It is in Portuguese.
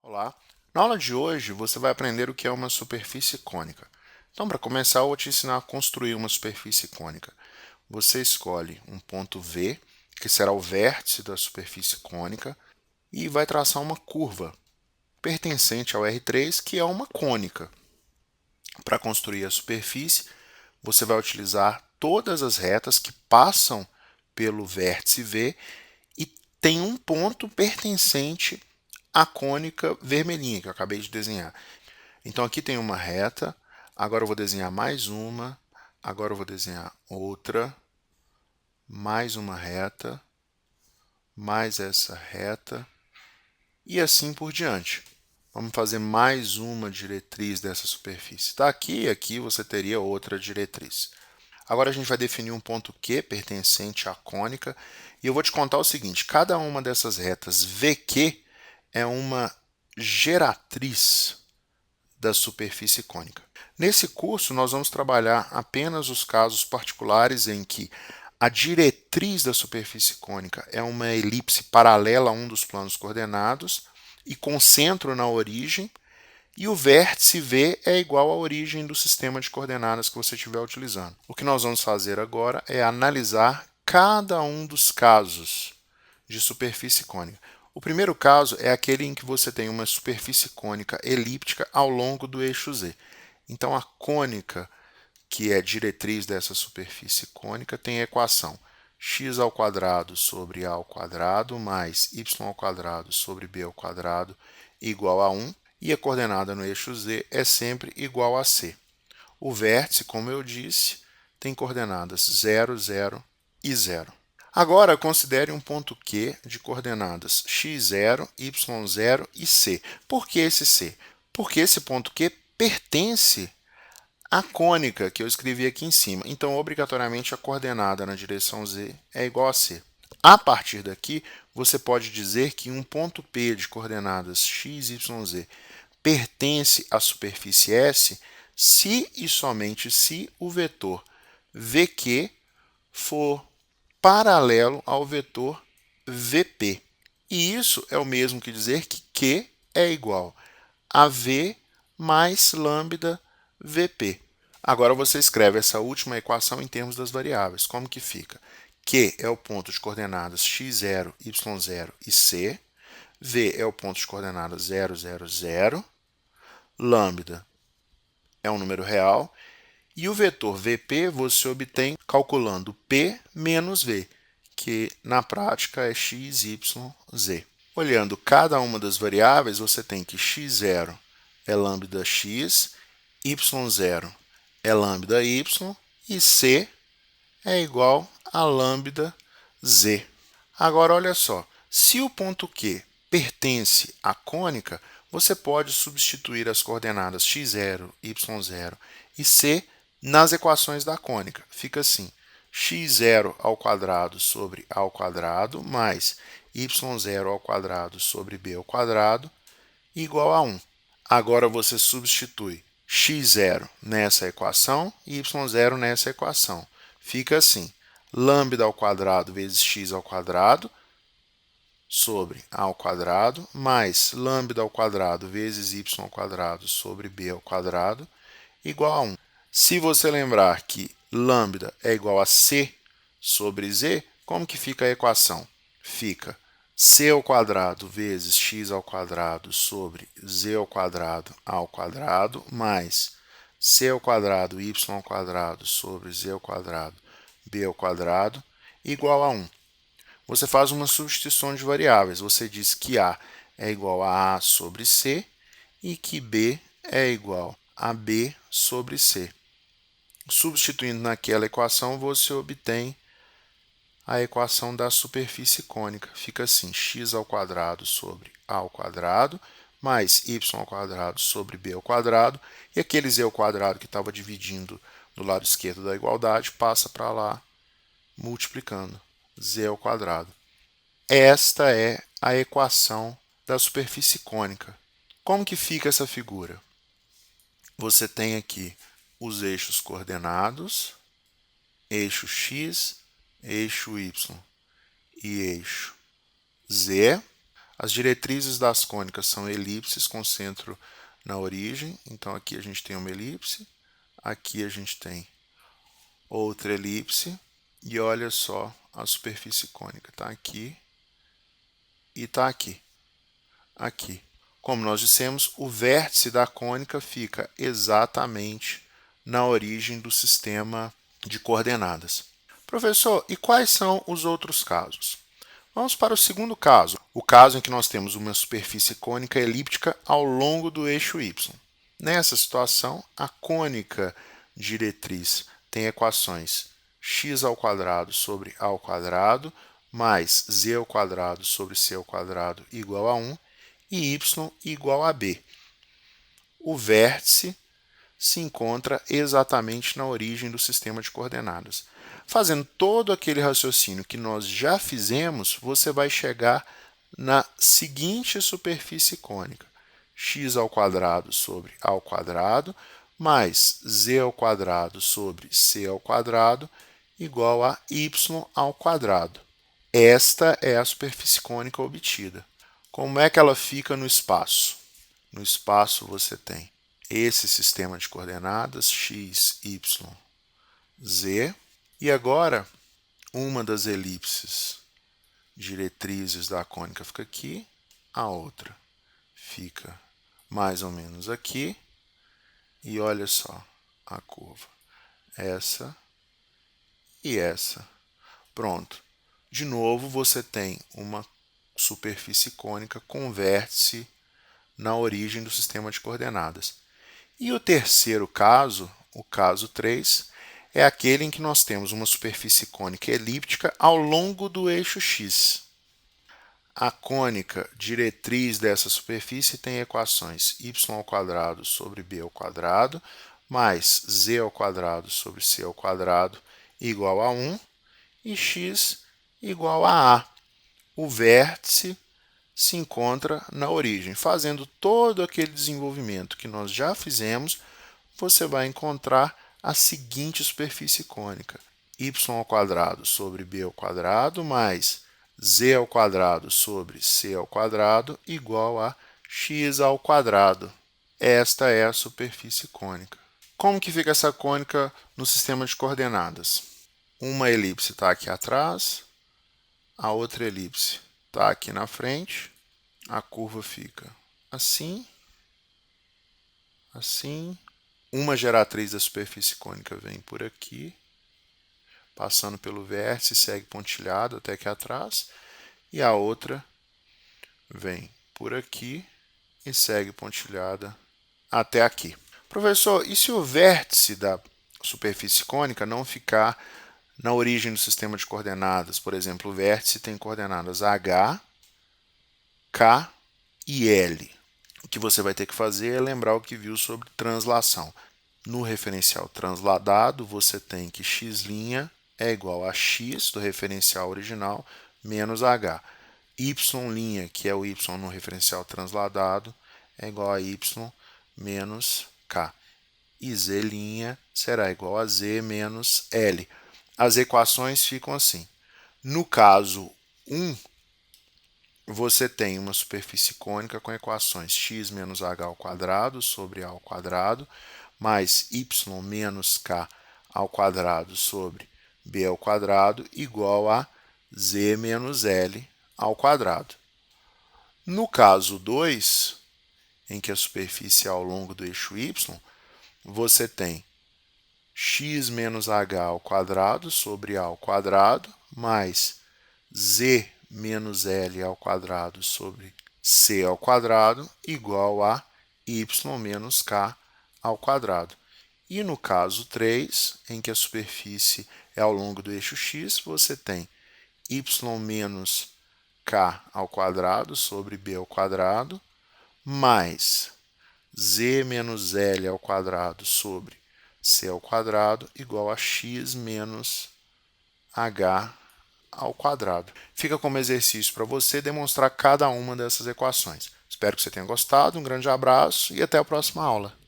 Olá! Na aula de hoje você vai aprender o que é uma superfície cônica. Então, para começar, eu vou te ensinar a construir uma superfície cônica. Você escolhe um ponto V, que será o vértice da superfície cônica, e vai traçar uma curva pertencente ao R3, que é uma cônica. Para construir a superfície, você vai utilizar todas as retas que passam pelo vértice V e tem um ponto pertencente à cônica vermelhinha que eu acabei de desenhar. Então aqui tem uma reta, agora eu vou desenhar mais uma, agora eu vou desenhar outra, mais uma reta, mais essa reta e assim por diante. Vamos fazer mais uma diretriz dessa superfície. Está aqui e aqui você teria outra diretriz. Agora a gente vai definir um ponto Q pertencente à cônica e eu vou te contar o seguinte: cada uma dessas retas VQ é uma geratriz da superfície cônica. Nesse curso, nós vamos trabalhar apenas os casos particulares em que a diretriz da superfície cônica é uma elipse paralela a um dos planos coordenados e com centro na origem, e o vértice V é igual à origem do sistema de coordenadas que você estiver utilizando. O que nós vamos fazer agora é analisar cada um dos casos de superfície cônica. O primeiro caso é aquele em que você tem uma superfície cônica elíptica ao longo do eixo Z. Então, a cônica, que é diretriz dessa superfície cônica, tem a equação x ao quadrado sobre a ao quadrado mais y ao quadrado sobre b ao quadrado igual a 1, e a coordenada no eixo Z é sempre igual a c. O vértice, como eu disse, tem coordenadas 0, 0 e 0. Agora, considere um ponto Q de coordenadas x0, y0 e c. Por que esse c? Porque esse ponto Q pertence à cônica que eu escrevi aqui em cima. Então, obrigatoriamente, a coordenada na direção z é igual a c. A partir daqui, você pode dizer que um ponto P de coordenadas x, y, z pertence à superfície S se e somente se o vetor VQ for paralelo ao vetor VP. E isso é o mesmo que dizer que Q é igual a V mais lambda VP. Agora você escreve essa última equação em termos das variáveis. Como que fica? Q é o ponto de coordenadas x0, y0 e c. V é o ponto de coordenadas 0, 0, 0. Lambda é um número real. E o vetor VP você obtém calculando P menos V, que na prática é x, y, z. Olhando cada uma das variáveis, você tem que x0 é lambda x, y0 é lambda y e c é igual a lambda z. Agora, olha só, se o ponto Q pertence à cônica, você pode substituir as coordenadas x0, y0 e c nas equações da cônica. Fica assim: x0 ao quadrado sobre a ao quadrado mais y0 ao quadrado sobre b ao quadrado igual a 1. Agora você substitui x0 nessa equação e y0 nessa equação. Fica assim: lambda ao quadrado vezes x ao quadrado sobre a ao quadrado mais lambda ao quadrado vezes y ao quadrado sobre b ao quadrado igual a 1. Se você lembrar que lambda é igual a c sobre z, como que fica a equação? Fica c ao quadrado vezes x ao quadrado sobre z ao quadrado mais c ao quadrado y ao quadrado sobre z ao quadrado b ao quadrado igual a 1. Você faz uma substituição de variáveis. Você diz que a é igual a sobre c e que b é igual a b sobre c. Substituindo naquela equação, você obtém a equação da superfície cônica. Fica assim: x ao quadrado sobre a ao quadrado mais y ao quadrado sobre b ao quadrado, e aquele z ao quadrado que estava dividindo do lado esquerdo da igualdade passa para lá multiplicando z ao quadrado. Esta é a equação da superfície cônica. Como que fica essa figura? Você tem aqui os eixos coordenados, eixo x, eixo y e eixo z. As diretrizes das cônicas são elipses com centro na origem. Então, aqui a gente tem uma elipse, aqui a gente tem outra elipse, e olha só a superfície cônica. Está aqui e está aqui. Aqui. Como nós dissemos, o vértice da cônica fica exatamente na origem do sistema de coordenadas. Professor, e quais são os outros casos? Vamos para o segundo caso, o caso em que nós temos uma superfície cônica elíptica ao longo do eixo y. Nessa situação, a cônica diretriz tem equações x² sobre a² mais z² sobre c² igual a 1 e y igual a b. O vértice se encontra exatamente na origem do sistema de coordenadas. Fazendo todo aquele raciocínio que nós já fizemos, você vai chegar na seguinte superfície cônica: x² sobre a² mais z² sobre c² igual a y². Esta é a superfície cônica obtida. Como é que ela fica no espaço? No espaço você tem esse sistema de coordenadas x, y, z. E agora, uma das elipses diretrizes da cônica fica aqui, a outra fica mais ou menos aqui. E olha só a curva. Essa e essa. Pronto. De novo, você tem uma superfície cônica com vértice na origem do sistema de coordenadas. E o terceiro caso, o caso 3, é aquele em que nós temos uma superfície cônica elíptica ao longo do eixo x. A cônica diretriz dessa superfície tem equações y² sobre b² mais z² sobre c² igual a 1 e x igual a a. O vértice se encontra na origem. Fazendo todo aquele desenvolvimento que nós já fizemos, você vai encontrar a seguinte superfície cônica: y² sobre b² mais z² sobre c² igual a x². Esta é a superfície cônica. Como que fica essa cônica no sistema de coordenadas? Uma elipse está aqui atrás, a outra elipse está aqui na frente, a curva fica assim, assim. Uma geratriz da superfície cônica vem por aqui, passando pelo vértice, segue pontilhado até aqui atrás, e a outra vem por aqui e segue pontilhada até aqui. Professor, e se o vértice da superfície cônica não ficar na origem do sistema de coordenadas? Por exemplo, o vértice tem coordenadas h, k e l. O que você vai ter que fazer é lembrar o que viu sobre translação. No referencial transladado, você tem que x' é igual a x do referencial original menos h. Y', que é o y no referencial transladado, é igual a y menos k. E z' será igual a z menos l. As equações ficam assim. No caso 1, você tem uma superfície cônica com equações x menos h² sobre a² mais y menos k² sobre b² igual a z menos l². No caso 2, em que a superfície é ao longo do eixo y, você tem x menos h² sobre a² mais z menos l² sobre c² igual a y menos k². E no caso 3, em que a superfície é ao longo do eixo x, você tem y menos k² sobre b² mais z menos l² sobre c² igual a x menos h². Fica como exercício para você demonstrar cada uma dessas equações. Espero que você tenha gostado, um grande abraço e até a próxima aula.